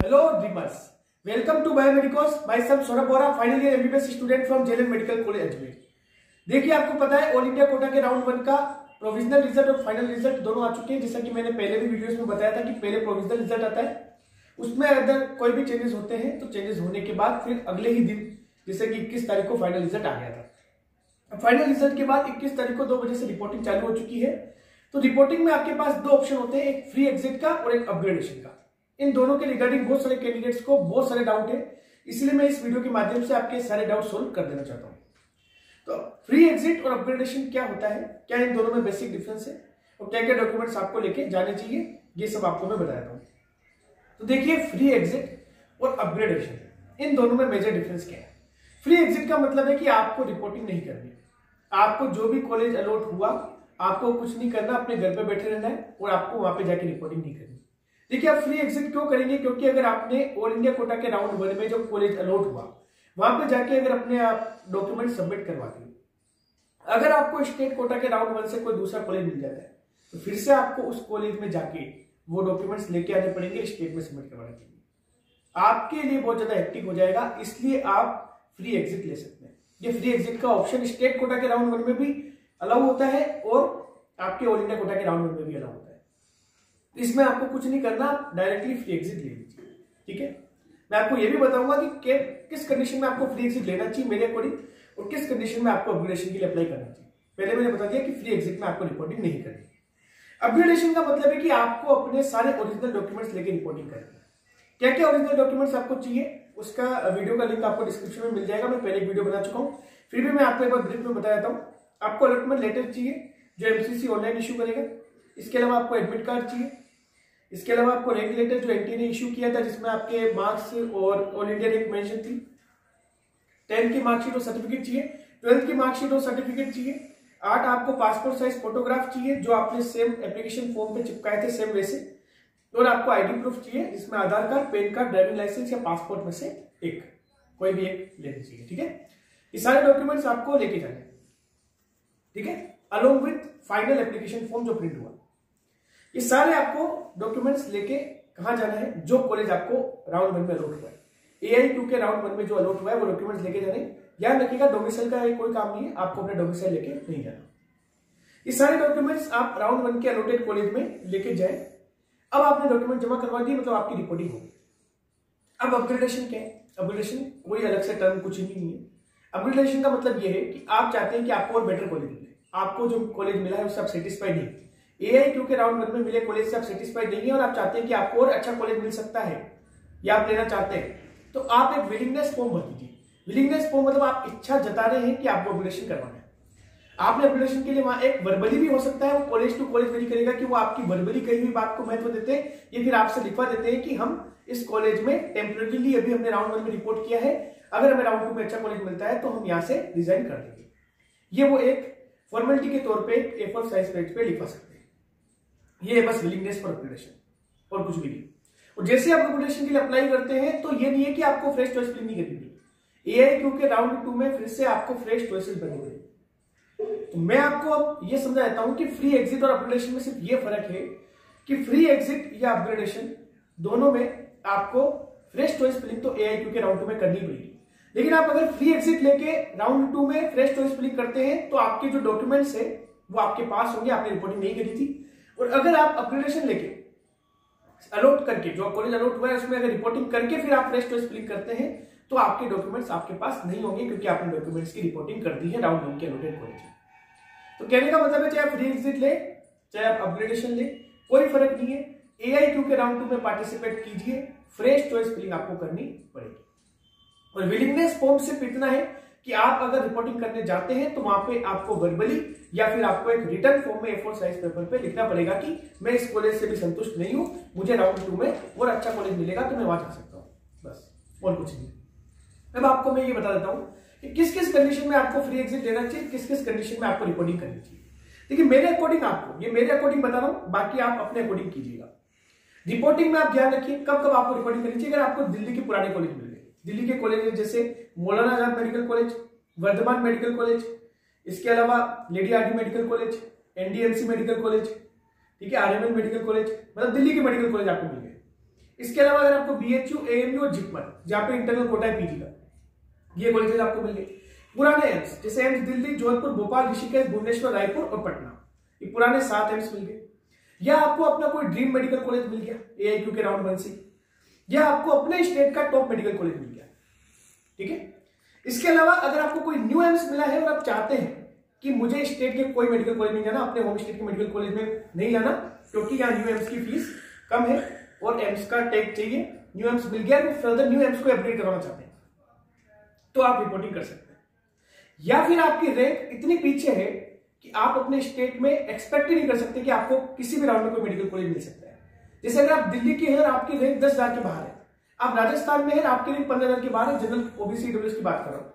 Hello dreamers, welcome to Biomedicos. Myself Saurabh Bora, final year MBBS student from JLM medical college Ajmer. देखिए आपको पता है all India quota के round 1 का provisional result और final result दोनों आ चुके हैं। जैसा कि मैंने पहले भी वीडियोस में बताया था कि पहले प्रोविजनल रिजल्ट आता है, उसमें अगर कोई भी चेंजेस होते हैं तो चेंजेस होने के बाद फिर अगले ही दिन जैसे कि 21 तारीख को फाइनल रिजल्ट आ गया था। फाइनल रिजल्ट के बाद 21 तारीख को 2 बजे से रिपोर्टिंग चालू हो चुकी है। तो रिपोर्टिंग में आपके पास 2 ऑप्शन होते हैं, एक फ्री एग्जिट का और एक अपग्रेडेशन का। इन दोनों के रिगार्डिंग बहुत सारे कैंडिडेट्स को बहुत सारे डाउट है, इसलिए मैं इस वीडियो के माध्यम से आपके सारे डाउट सोल्व कर देना चाहता हूं। तो फ्री एग्जिट और अपग्रेडेशन क्या होता है, क्या इन दोनों में बेसिक डिफरेंस है और क्या क्या डॉक्यूमेंट्स आपको लेके जाने चाहिए, ये सब आपको मैं बताता हूं। तो देखिए फ्री एग्जिट और अपग्रेडेशन इन दोनों में मेजर डिफरेंस क्या है। फ्री एग्जिट का मतलब है कि आपको रिपोर्टिंग नहीं करनी, आपको जो भी कॉलेज अलॉट हुआ आपको कुछ नहीं करना, अपने घर पे बैठे रहना है और आपको वहां पे जाके रिपोर्टिंग नहीं करनी। देखिए आप फ्री एग्जिट क्यों करेंगे, क्योंकि अगर आपने ऑल इंडिया कोटा के राउंड 1 में जो कॉलेज अलॉट हुआ वहां पे जाके अगर अपने आप डॉक्यूमेंट सबमिट करवा दिए, अगर आपको स्टेट कोटा के राउंड 1 से कोई दूसरा कॉलेज मिल जाता है तो फिर से आपको उस कॉलेज में जाके वो डॉक्यूमेंट्स लेके आने पड़ेंगे स्टेट में सबमिट करवाने के लिए। आपके लिए बहुत ज्यादा हेक्टिक हो जाएगा, इसलिए आप फ्री एग्जिट ले सकते हैं। ये फ्री एग्जिट का ऑप्शन स्टेट कोटा के राउंड 1 में भी अलाउ होता है और आपके ऑल इंडिया कोटा के राउंड 1 में भी अलाउ होता है। इसमें आपको कुछ नहीं करना, डायरेक्टली फ्री एग्जिट ले लीजिए। ठीक है, मैं आपको ये भी बताऊंगा कि किस कंडीशन में आपको फ्री एग्जिट लेना चाहिए मेरे अकॉर्डिंग और किस कंडीशन में आपको अपग्रेडेशन के लिए अप्लाई करना चाहिए। पहले मैंने बता दिया कि फ्री एग्जिट में आपको रिपोर्टिंग नहीं करनी। अपग्रेडेशन का मतलब है कि आपको अपने सारे ओरिजिनल डॉक्यूमेंट्स लेके रिपोर्टिंग करनी है। क्या क्या ओरिजिनल डॉक्यूमेंट्स आपको चाहिए उसका वीडियो का लिंक आपको डिस्क्रिप्शन में मिल जाएगा। मैं पहले एक वीडियो बना चुका हूं, फिर भी मैं आपको एक बार ब्रीफ में बता देता हूं। आपको अलॉटमेंट लेटर चाहिए जो एमसीसी ऑनलाइन इशू करेगा, इसके अलावा आपको एडमिट कार्ड चाहिए, इसके अलावा आपको रैंक लेटर जो एनटीए ने इशू किया था जिसमें आपके मार्क्स और ऑल इंडिया रैंक मेंशन थी, 10th की मार्कशीट और सर्टिफिकेट चाहिए, 12th की मार्कशीट और सर्टिफिकेट चाहिए, 8 आपको पासपोर्ट साइज फोटोग्राफ चाहिए जो आपने सेम एप्लीकेशन फॉर्म पे चिपकाए थे सेम वैसे, और आपको आईडी प्रूफ चाहिए जिसमें Aadhaar card, PAN card, driving licence या पासपोर्ट में से एक कोई भी एक लेना चाहिए। ठीक है, ये सारे डॉक्यूमेंट्स आपको लेके जाने, ठीक है, along with final application form जो प्रिंट हुआ। ये सारे आपको डॉक्यूमेंट्स लेके कहां जाना है, जो कॉलेज आपको राउंड 1 में अलॉट हुआ है, AI2 के राउंड 1 में जो अलॉट हुआ है वो डॉक्यूमेंट्स लेके जाने। याद रखिएगा डोमिसाइल का कोई काम नहीं है, आपको अपने डोमिसाइल लेके नहीं जाना। ये सारे डॉक्यूमेंट्स आप राउंड 1 के अलॉटेड कॉलेज में लेके जाए। अब आपने डॉक्यूमेंट जमा करवा दिए, मतलब आपकी रिपोर्टिंग होगी। अब अपग्रेडेशन क्या है, अपग्रेडेशन कोई अलग से टर्म कुछ नहीं है। अपग्रेडेशन का मतलब यह है कि आप चाहते हैं कि आपको और बेटर कॉलेज मिले, आपको जो कॉलेज मिला है उससे आप सेटिस्फाइड नहीं, AI2 के राउंड 1 में मिले कॉलेज से आप सेटिस्फाइड नहीं है और आप चाहते हैं कि आपको और अच्छा कॉलेज मिल सकता है या आप लेना चाहते हैं, तो आप एक विलिंगनेस फॉर्म भर दीजिए। विलिंगनेस फॉर्म मतलब आप इच्छा जता रहे हैं कि आपको अपग्रेडेशन करवाना है। आपने अपग्रेडेशन के लिए वहां एक वर्बली भी हो सकता है, वो कॉलेज टू कॉलेज वेरी करेगा कि वो आपकी वर्बली कही हुई बात को महत्व देते हैं, ये फिर आपसे लिखवा देते हैं कि हम इस कॉलेज में टेम्परेरीली अभी हमने राउंड 1 में रिपोर्ट किया है, अगर हमें राउंड 2 में अच्छा कॉलेज मिलता है तो हम यहां से रिजाइन कर देंगे। ये वो एक फॉर्मेलिटी के तौर पे A4 साइज पेज पे लिखवा सकते हैं। ये बस विलिंगनेस फॉर अपग्रेडेशन और कुछ भी नहीं। और जैसे आप अपग्रेडेशन के लिए अप्लाई करते हैं तो ये नहीं है कि आपको फ्रेश चॉइस फिलिंग नहीं करनी पड़ेगी। AI2 के राउंड 2 में फिर से आपको फ्रेश चॉइसेस बननी पड़ेगी। तो मैं आपको अब ये समझा देता हूं कि फ्री एग्जिट और अपग्रेडेशन में सिर्फ ये फर्क है कि फ्री एग्जिट या अपग्रेडेशन दोनों में आपको फ्रेश चॉइस फिलिंग तो AI2 के राउंड 2 में करनी पड़ेगी, लेकिन आप अगर फ्री एग्जिट लेके राउंड 2 में फ्रेश चॉइस फिलिंग करते हैं तो आपके जो डॉक्यूमेंट्स है वो आपके पास होंगे, आपने रिपोर्टिंग नहीं करी थी। और अगर आप अपग्रेडेशन लेके अलॉट करके जो कॉलेज अलॉट हुआ है उसमें अगर रिपोर्टिंग करके फिर आप फ्रेश चॉइस फिलिंग करते हैं तो आपके डॉक्यूमेंट्स आपके पास नहीं होंगे, क्योंकि आपने डॉक्यूमेंट्स की रिपोर्टिंग कर दी है राउंड 1 के अलॉटेड कॉलेज में। तो कहने का मतलब है चाहे आप फ्री एग्जिट ले चाहे आप अपग्रेडेशन ले, कोई फर्क नहीं है। AI2 के राउंड 2 में पार्टिसिपेट कीजिए, फ्रेश चॉइस फिलिंग आपको करनी पड़ेगी। और विलिंगनेस फॉर्म सिर्फ इतना है कि आप अगर रिपोर्टिंग करने जाते हैं तो वहां पे आपको वर्बली या फिर आपको एक रिटर्न फॉर्म में A4 साइज पेपर पे लिखना पड़ेगा कि मैं इस कॉलेज से भी संतुष्ट नहीं हूं, मुझे राउंड 2 में और अच्छा कॉलेज मिलेगा तो मैं वहां जा सकता हूं, बस और कुछ नहीं। अब आपको मैं ये बता देता हूं कि किस किस कंडीशन में आपको फ्री एग्जिट लेना चाहिए, किस किस कंडीशन में आपको रिपोर्टिंग करनी चाहिए। देखिए मेरे अकॉर्डिंग आपको, ये मेरे अकॉर्डिंग बता रहा हूं, बाकी आप अपने अकॉर्डिंग कीजिएगा। रिपोर्टिंग में आप ध्यान रखिए कब कब आपको रिपोर्टिंग करनी चाहिए। अगर आपको दिल्ली के पुराने कॉलेज मिल गए, दिल्ली के कॉलेज जैसे Maulana Azad medical college, Vardhman medical college, इसके अलावा lady Hardinge medical college, NDMC medical college, ठीक है, RMN मेडिकल कॉलेज, मतलब दिल्ली के मेडिकल कॉलेज आपको मिल गए। इसके अलावा अगर आपको BHU, AMU और जिपमर जहां पे इंटरनल कोटा है पीजी का, ये कॉलेजेस आपको मिल गए। पुराने एम्स जैसे एम्स दिल्ली, जोधपुर, भोपाल, ऋषिकेश, भुवनेश्वर, रायपुर और पटना, ये पुराने 7 एम्स मिल गए। या आपको अपना कोई ड्रीम मेडिकल कॉलेज मिल गया AIQ के राउंड 1 से, या आपको अपने स्टेट का टॉप मेडिकल कॉलेज मिल गया। ठीक है, इसके अलावा अगर आपको कोई न्यू एम्स मिला है और आप चाहते हैं कि मुझे स्टेट के कोई मेडिकल कॉलेज नहीं जाना, अपने होम स्टेट के मेडिकल कॉलेज में नहीं जाना क्योंकि यहाँ न्यू एम्स की फीस कम है और एम्स का टैग चाहिए, न्यू एम्स मिल गया, तो फर्दर न्यू एम्स को अपग्रेड करवाना चाहते हैं, तो आप रिपोर्टिंग कर सकते हैं। या फिर आपकी रैंक इतनी पीछे है कि आप अपने स्टेट में एक्सपेक्ट ही नहीं कर सकते कि आपको किसी भी राउंड में कोई मेडिकल कॉलेज मिल सकता है। जैसे अगर आप दिल्ली के हैं और आपकी रैंक 10,000 के बाहर है, आप राजस्थान में है आपकी रैंक 15,000 के बाहर है, जनरल OBC EWS की बात कर रहा हूं,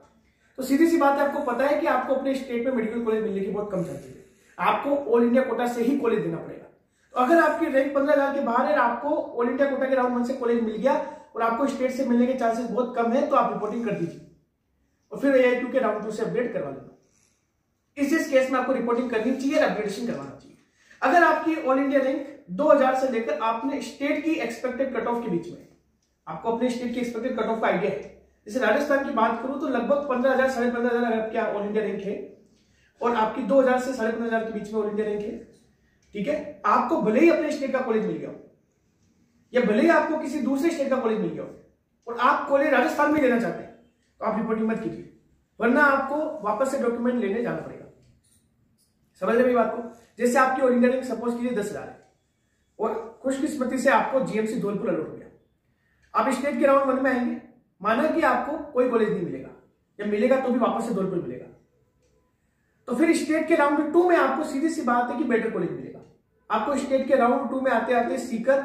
तो सीधी सी बात है, आपको पता है कि आपको अपने स्टेट में मेडिकल कॉलेज मिलने की बहुत कम चांसेस है, आपको ऑल इंडिया कोटा से ही कॉलेज देना पड़ेगा। तो अगर आपकी रैंक 15,000 के बाहर है, आपको ऑल इंडिया कोटा के राउंड 1 से कॉलेज मिल गया और आपको स्टेट से मिलने के चांसेस बहुत कम है, तो आप रिपोर्टिंग कर दीजिए और फिर AIQ के राउंड 2 से अपग्रेड करवा लेना। इस केस में आपको रिपोर्टिंग करनी चाहिए, अपग्रेडेशन करवाना चाहिए। अगर आपकी ऑल इंडिया रैंक 2000 से लेकर आपने स्टेट की एक्सपेक्टेड कट ऑफ के बीच में, आपको अपने स्टेट की एक्सपेक्टेड कट ऑफ का आइडिया है, जैसे राजस्थान की बात करूं तो लगभग 15,000 साढ़े 15,000 अगर क्या ऑल इंडिया रैंक है और आपकी 2000 से साढ़े 15,000 के बीच में ऑल इंडिया रैंक है, ठीक है, आपको भले ही अपने स्टेट का कॉलेज मिल गया हो या भले ही आपको किसी दूसरे स्टेट का कॉलेज मिल गया हो और आप कॉलेज राजस्थान में लेना चाहते हैं, तो आप रिपोर्टिंग मत कीजिए, वरना आपको वापस से डॉक्यूमेंट लेने जाना पड़ेगा। समझ रहे मेरी बात को? जैसे आपकी ऑल इंडिया रैंक सपोज कीजिए 10,000 है और खुशकिस्मती से आपको GMC धौलपुर अलॉट हो गया, आप स्टेट के राउंड 1 में आएंगे, माना कि आपको कोई कॉलेज नहीं मिलेगा या मिलेगा तो भी वापस से धौलपुर मिलेगा, तो फिर स्टेट के राउंड 2 में आपको सीधी सी बात है कि बेटर कॉलेज मिलेगा। आपको स्टेट के राउंड 2 में आते आते सीकर,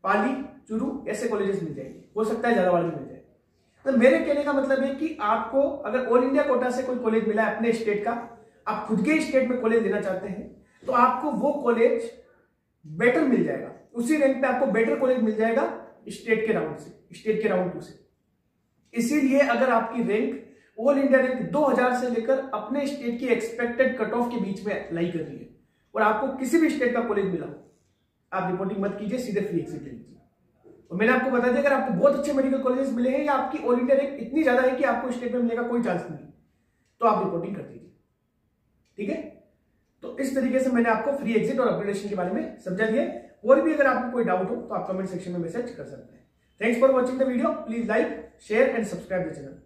पाली, चुरू ऐसे कॉलेजेस मिल जाएंगे, हो सकता है ज्यादा वाले मिल जाए। तो मेरे कहने का मतलब है कि आपको अगर ऑल इंडिया कोटा से कोई कॉलेज मिला है अपने स्टेट का, आप खुद के स्टेट में कॉलेज लेना चाहते हैं, तो आपको वो कॉलेज बेटर मिल जाएगा, उसी रैंक पे आपको बेटर कॉलेज मिल जाएगा स्टेट के राउंड से, स्टेट के राउंड 2 से। इसीलिए अगर आपकी रैंक ऑल इंडिया रैंक 2000 से लेकर अपने स्टेट की एक्सपेक्टेड कट ऑफ के बीच में लाई कर रही है और आपको किसी भी स्टेट का कॉलेज मिला, आप रिपोर्टिंग मत कीजिए, सीधे फ्री एग्जिट ले लीजिए। और मैंने आपको बता दिया, अगर आपको बहुत अच्छे मेडिकल कॉलेजेस मिले हैं या आपकी ऑल इंडिया रैंक इतनी ज्यादा है कि आपको स्टेट में मिलने का कोई चांस नहीं, तो आप रिपोर्टिंग कर दीजिए। ठीक है, तो इस तरीके से मैंने आपको फ्री एग्जिट और अपग्रेडेशन के बारे में समझा दिया। और भी अगर आपको कोई डाउट हो तो आप कमेंट सेक्शन में मैसेज कर सकते हैं। Thanks for watching the video, please like, share and subscribe the channel.